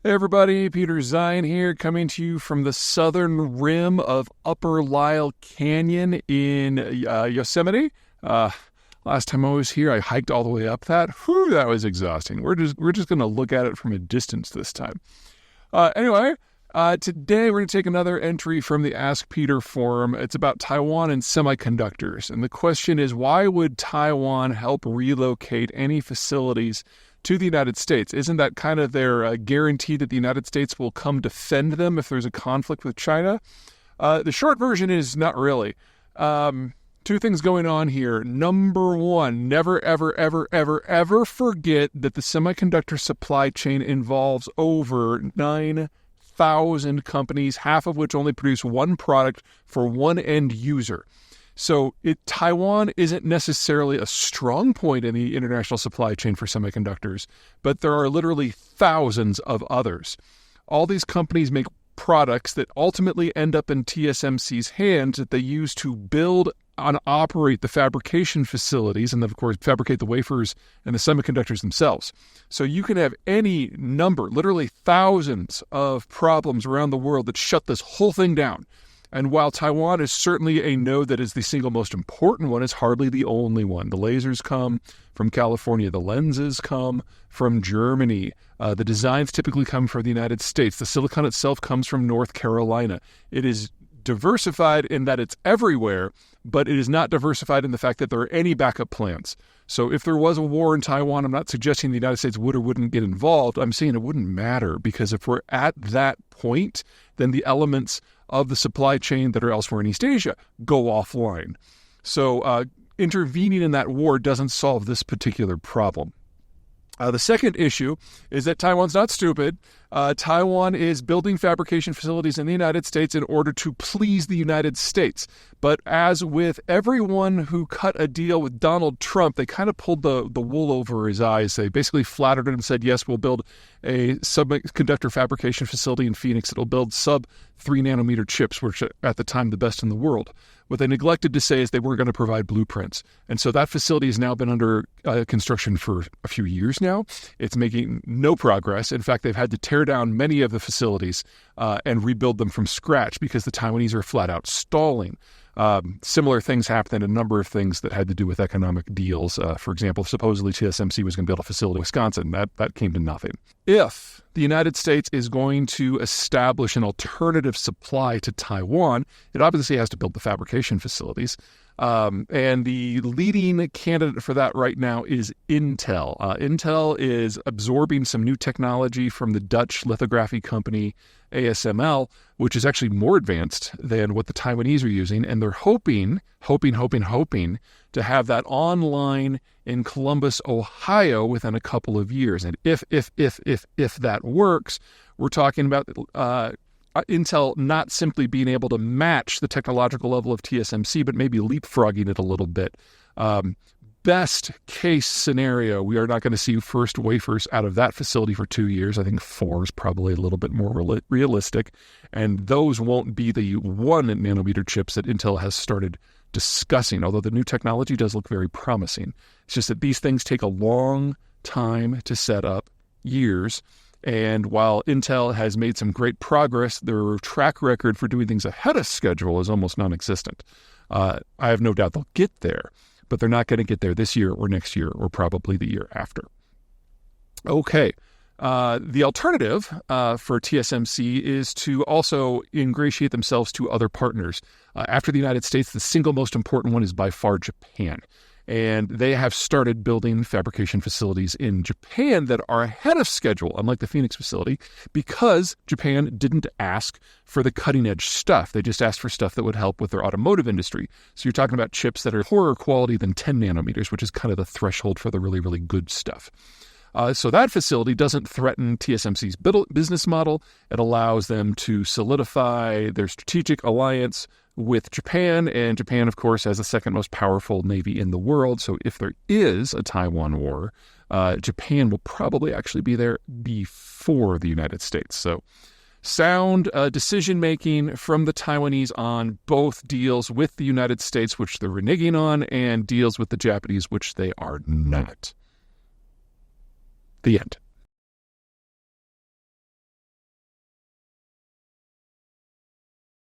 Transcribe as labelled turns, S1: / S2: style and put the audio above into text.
S1: Hey everybody, Peter Zeihan here, coming to you from the southern rim of Upper Lyle Canyon in Yosemite. Last time I was here, I hiked all the way up that. Whew, that was exhausting. We're just going to look at it from a distance this time. Anyway, today we're going to take another entry from the Ask Peter forum. It's about Taiwan and semiconductors. And the question is, why would Taiwan help relocate any facilities to the United States? Isn't that kind of their guarantee that the United States will come defend them if there's a conflict with China? The short version is not really. Two things going on here. Number one, never, ever, ever, ever, ever forget that the semiconductor supply chain involves over 9,000 companies, half of which only produce one product for one end user. So Taiwan isn't necessarily a strong point in the international supply chain for semiconductors, but there are literally thousands of others. All these companies make products that ultimately end up in TSMC's hands that they use to build and operate the fabrication facilities and then, of course, fabricate the wafers and the semiconductors themselves. So you can have any number, literally thousands of problems around the world that shut this whole thing down. And while Taiwan is certainly a node that is the single most important one, it's hardly the only one. The lasers come from California. The lenses come from Germany. The designs typically come from the United States. The silicon itself comes from North Carolina. It is diversified in that it's everywhere, but it is not diversified in the fact that there are any backup plans. So if there was a war in Taiwan, I'm not suggesting the United States would or wouldn't get involved. I'm saying it wouldn't matter, because if we're at that point, then the elements of the supply chain that are elsewhere in East Asia go offline. So intervening in that war doesn't solve this particular problem. The second issue is that Taiwan's not stupid. Taiwan is building fabrication facilities in the United States in order to please the United States. But as with everyone who cut a deal with Donald Trump, they kind of pulled the wool over his eyes. They basically flattered him and said, yes, we'll build a semiconductor fabrication facility in Phoenix. It'll build sub-3 nanometer chips, which are at the time the best in the world. What they neglected to say is they weren't going to provide blueprints. And so that facility has now been under construction for a few years now. It's making no progress. In fact, they've had to tear down many of the facilities and rebuild them from scratch because the Taiwanese are flat out stalling. Similar things happened in a number of things that had to do with economic deals. For example, supposedly TSMC was going to build a facility in Wisconsin. That came to nothing. If the United States is going to establish an alternative supply to Taiwan, it obviously has to build the fabrication facilities. And the leading candidate for that right now is Intel. Intel is absorbing some new technology from the Dutch lithography company ASML, which is actually more advanced than what the Taiwanese are using. And they're hoping to have that online in Columbus, Ohio within a couple of years. And if that works, we're talking about Intel not simply being able to match the technological level of TSMC, but maybe leapfrogging it a little bit. Best case scenario, we are not going to see first wafers out of that facility for 2 years. I think 4 is probably a little bit more realistic. And those won't be the 1 nanometer chips that Intel has started discussing, although the new technology does look very promising. It's just that these things take a long time to set up, years. And while Intel has made some great progress, their track record for doing things ahead of schedule is almost non-existent. I have no doubt they'll get there, but they're not going to get there this year or next year or probably the year after. Okay. The alternative for TSMC is to also ingratiate themselves to other partners. After the United States, the single most important one is by far Japan. And they have started building fabrication facilities in Japan that are ahead of schedule, unlike the Phoenix facility, because Japan didn't ask for the cutting-edge stuff. They just asked for stuff that would help with their automotive industry. So you're talking about chips that are poorer quality than 10 nanometers, which is kind of the threshold for the really, really good stuff. So that facility doesn't threaten TSMC's business model. It allows them to solidify their strategic alliance with Japan, and Japan, of course, has the second most powerful navy in the world. So if there is a Taiwan war, Japan will probably actually be there before the United States. So sound decision-making from the Taiwanese on both deals with the United States, which they're reneging on, and deals with the Japanese, which they are not. The end.